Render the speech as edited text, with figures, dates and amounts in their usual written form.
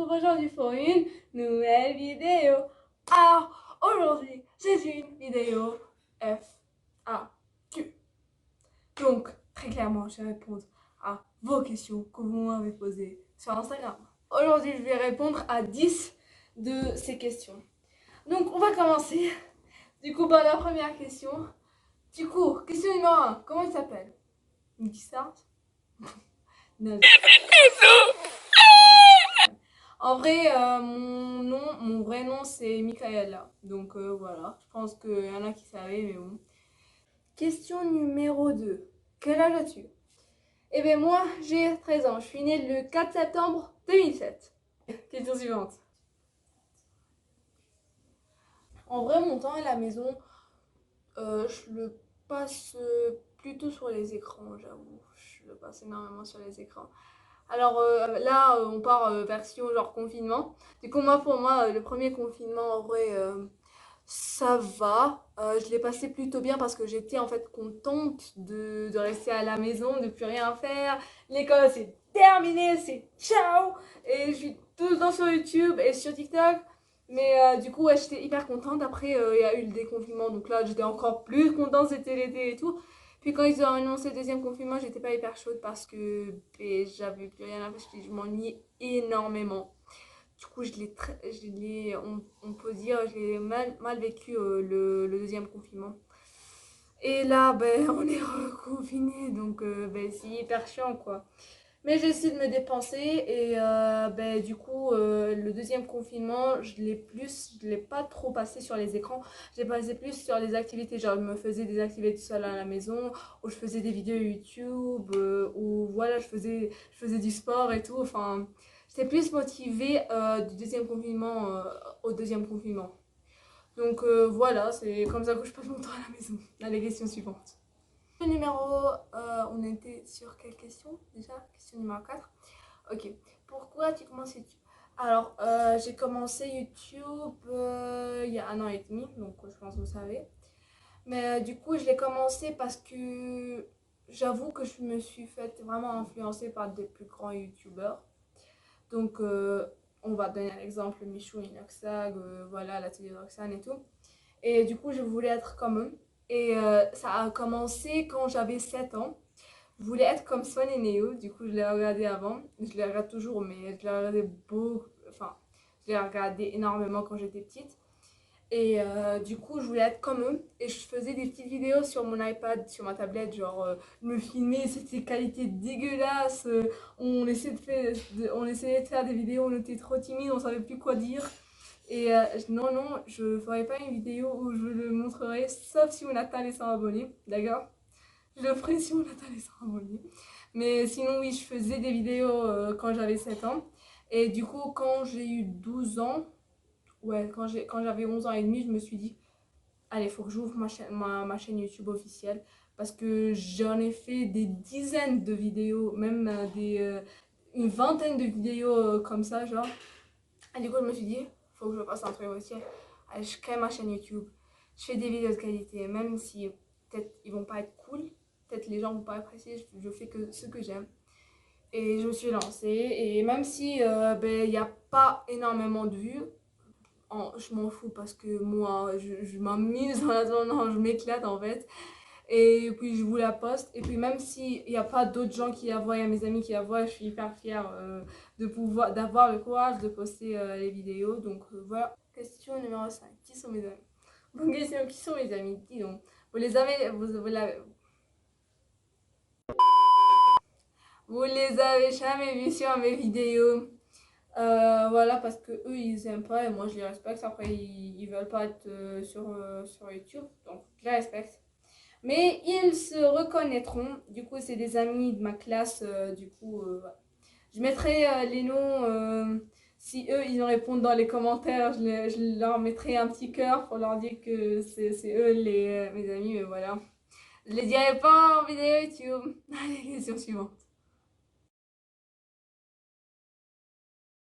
retrouve aujourd'hui pour une nouvelle vidéo. Alors, aujourd'hui, c'est une vidéo FAQ. Donc, très clairement, je vais répondre à vos questions que vous m'avez posées sur Instagram. Aujourd'hui, je vais répondre à 10 de ces questions. Donc, on va commencer. Du coup, par la première question. Du coup, question numéro 1. Comment il s'appelle? Nicky Stars? Non. En vrai, mon vrai nom c'est Michaela. Donc voilà, je pense qu'il y en a qui savaient, mais bon. Question numéro 2. Quel âge as-tu? Eh bien moi, j'ai 13 ans. Je suis née le 4 septembre 2007. Question suivante. En vrai, mon temps à la maison, je le passe plutôt sur les écrans, j'avoue. Je le passe énormément sur les écrans. Alors là, on part version genre confinement. Du coup, pour moi, le premier confinement, en vrai, ça va. Je l'ai passé plutôt bien parce que j'étais en fait contente de rester à la maison, de plus rien faire. L'école, c'est terminé, c'est ciao. Et je suis tout le temps sur YouTube et sur TikTok. Mais du coup, ouais, j'étais hyper contente. Après, il y a eu le déconfinement. Donc là, j'étais encore plus contente, c'était l'été et tout. Puis quand ils ont annoncé le deuxième confinement, j'étais pas hyper chaude parce que j'avais plus rien à faire, je m'ennuyais énormément. Du coup, on peut dire, je l'ai mal vécu le deuxième confinement. Et là, ben, on est reconfiné, donc ben, c'est hyper chiant quoi. Mais j'ai essayé de me dépenser et ben, du coup, le deuxième confinement, je l'ai pas trop passé sur les écrans. J'ai passé plus sur les activités. Genre, je me faisais des activités seule à la maison, ou je faisais des vidéos YouTube, ou voilà, je faisais du sport et tout. Enfin, j'étais plus motivée du deuxième confinement au deuxième confinement. Donc voilà, c'est comme ça que je passe mon temps à la maison. À la question suivante. On était sur quelle question déjà? Question numéro 4. Ok. Pourquoi tu commences YouTube? Alors, j'ai commencé YouTube il y a 1 an et demi, donc je pense que vous savez. Mais du coup, je l'ai commencé parce que j'avoue que je me suis faite vraiment influencer par des plus grands YouTubeurs. Donc, on va donner un exemple, Michou, Inoxag, voilà, la télé Roxane et tout. Et du coup, je voulais être comme eux. Et ça a commencé quand j'avais 7 ans. Je voulais être comme Swan et Neo, du coup je l'ai regardé avant, je les regarde toujours, mais je l'ai regardé beaucoup, enfin, je l'ai regardé énormément quand j'étais petite. Et du coup, je voulais être comme eux. Et je faisais des petites vidéos sur mon iPad, sur ma tablette, genre me filmer, c'était qualité dégueulasse. On essayait de faire des vidéos, on était trop timide, on savait plus quoi dire. Et non, non, je ferai pas une vidéo où je le montrerai, sauf si on atteint les 100 abonnés, d'accord? Je le ferai si on atteint les 100 abonnés. Mais sinon, oui, je faisais des vidéos quand j'avais 7 ans. Et du coup, quand j'ai eu 12 ans, ouais, quand j'avais 11 ans et demi, je me suis dit, allez, il faut que j'ouvre ma chaîne YouTube officielle. Parce que j'en ai fait des dizaines de vidéos, même une vingtaine de vidéos comme ça, genre. Et du coup, je me suis dit, faut que je fasse un truc aussi. Allez, je crée ma chaîne YouTube. Je fais des vidéos de qualité, même si peut-être ils vont pas être cool, peut-être les gens vont pas apprécier, je fais que ce que j'aime. Et je me suis lancée, et même si ben, il n'y a pas énormément de vues, je m'en fous parce que moi, je m'amuse en attendant, je m'éclate en fait. Et puis je vous la poste. Et puis même s'il n'y a pas d'autres gens qui la voient, il y a mes amis qui la voient, je suis hyper fière d'avoir le courage de poster les vidéos. Donc voilà. Question numéro 5. Qui sont mes amis? Bonne question, qui sont mes amis? Dis donc. Vous les avez jamais vus sur mes vidéos. Voilà, parce que eux ils aiment pas et moi je les respecte. Après, ils veulent pas être sur YouTube. Donc je les respecte. Mais ils se reconnaîtront. Du coup, c'est des amis de ma classe. Du coup, voilà. Je mettrai les noms. Si eux, ils en répondent dans les commentaires, je leur mettrai un petit cœur pour leur dire que c'est eux mes amis. Mais voilà. Je les dirai pas en vidéo YouTube. Allez, question suivante.